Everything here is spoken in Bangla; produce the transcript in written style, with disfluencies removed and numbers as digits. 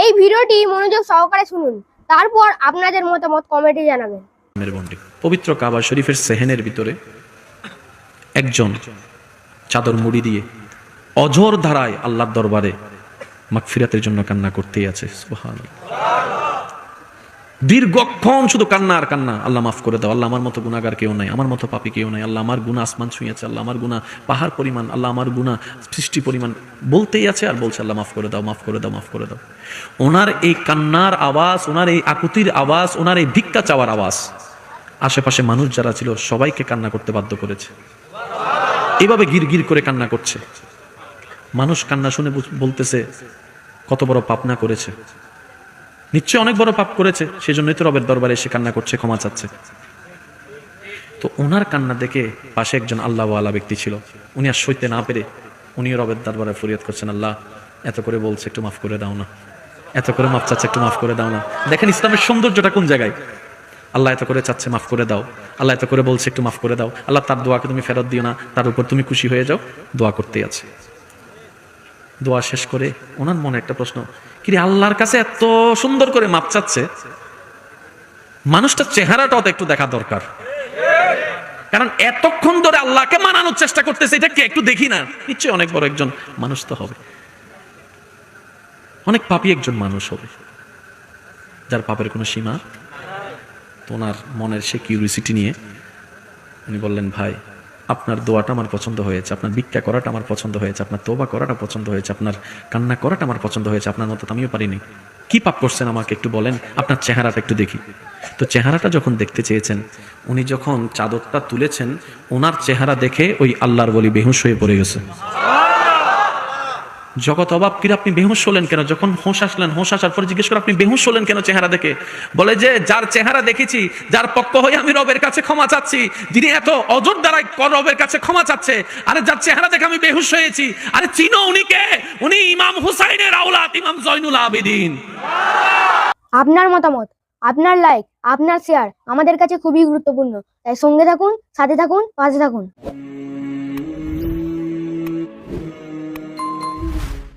এই ভিডিওটি মনোযোগ সহকারে শুনুন, তারপর আপনাদের মতামত কমেন্টে জানাবেন। পবিত্র কাবা শরীফের সেহেনের ভিতরে একজন চাদর মুড়ি দিয়ে অঝোর ধারায় আল্লাহর দরবারে মাগফিরাতের জন্য কান্না করতেই আছে। সুবহানাল্লাহ। দীর্ঘক্ষণ শুধু কান্না আর কান্না, আল্লাহ মাফ করে দাও, আল্লাহ আমার মতো গুনাহগার কেউ নাই, আমার মতো পাপী কেউ নাই, আল্লাহ আমার গুনাহ আসমান ছুঁয়েছে, আল্লাহ আমার গুনাহ পাহাড় পরিমাণ, আল্লাহ আমার গুনাহ সৃষ্টি পরিমাণ, বলতেই আছে আর বলছে আল্লাহ মাফ করে দাও, মাফ করে দাও, মাফ করে দাও। ওনার এই কান্নার আওয়াজ, ওনার এই আকুতির আওয়াজ, ওনার এই ভিক্ষা চাওয়ার আওয়াজ আশেপাশে মানুষ যারা ছিল সবাইকে কান্না করতে বাধ্য করেছে। এভাবে গির গির করে কান্না করছে। মানুষ কান্না শুনে বলতেছে কত বড় পাপ না করেছে, নিশ্চয় অনেক বড় পাপ করেছে, সেজন্যই তো রবের দরবারে এসে কান্না করছে, ক্ষমা চাচ্ছে। তো ওনার কান্না দেখে পাশে একজন আল্লাহওয়ালা ব্যক্তি ছিল, উনি আর সইতে না পেরে উনিও রবের দরবারে ফরিয়াদ করছেন, আল্লাহ এত করে বলছে একটু মাফ করে দাও না, এত করে মাফ চাচ্ছে একটু মাফ করে দাও না। দেখেন ইসলামের সৌন্দর্যটা কোন জায়গায়। আল্লাহ এত করে চাচ্ছে মাফ করে দাও, আল্লাহ এত করে বলছে একটু মাফ করে দাও, আল্লাহ তার দোয়াকে তুমি ফেরত দিও না, তার উপর তুমি খুশি হয়ে যাও, দোয়া করতেই আছে। দোয়া শেষ করে ওনার মনে একটা প্রশ্ন, কিরে আল্লাহর কাছে এত সুন্দর করে মাপ চাচ্ছে, মানুষটার চেহারাটাও তো একটু দেখা দরকার, কারণ এতক্ষণ ধরে আল্লাহকে মানানোর চেষ্টা করতেছে, এটা কি একটু দেখি না, নিশ্চয়ই অনেক বড় একজন মানুষ তো হবে, অনেক পাপী একজন মানুষ হবে, যার পাপের কোনো সীমা। তো ওনার মনের সে কিউরিসিটি নিয়ে উনি বললেন, ভাই আপনার দোয়াটা আমার পছন্দ হয়েছে, আপনার ভিক্ষা করাটা আমার পছন্দ হয়েছে, আপনার তোবা করাটা পছন্দ হয়েছে, আপনার কান্না করাটা আমার পছন্দ হয়েছে, আপনার মতো আমিও পারিনি, কি পাপ করছেন আমাকে একটু বলেন, আপনার চেহারাটা একটু দেখি। তো চেহারাটা যখন দেখতে চেয়েছেন, উনি যখন চাদরটা তুলেছেন, ওনার চেহারা দেখে ওই আল্লাহর বলি বেহুশ হয়ে পড়ে গেছে। জগৎ অবাক, কিরে আপনি বেহুশ হলেন কেন? যখন হোঁশ আসলেন, হোঁশ আসার পরে জিজ্ঞেস করে আপনি বেহুশ হলেন কেন চেহারা দেখে? বলে যে যার চেহারা দেখেছি, যার পক্ষ হয়ে আমি রবের কাছে ক্ষমা চাচ্ছি, যিনি এত অজর দ্বারাই রবের কাছে ক্ষমা চাচ্ছে, আরে যার চেহারা দেখে আমি বেহুশ হয়েছি, আরে চিনো উনি কে? উনি ইমাম হুসাইনের আওলাদ, ইমাম জয়নুল আবেদিন। আপনার মতামত, আপনার লাইক, আপনার শেয়ার আমাদের কাছে খুবই গুরুত্বপূর্ণ, তাই সঙ্গে থাকুন, সাথে থাকুন, পাশে থাকুন।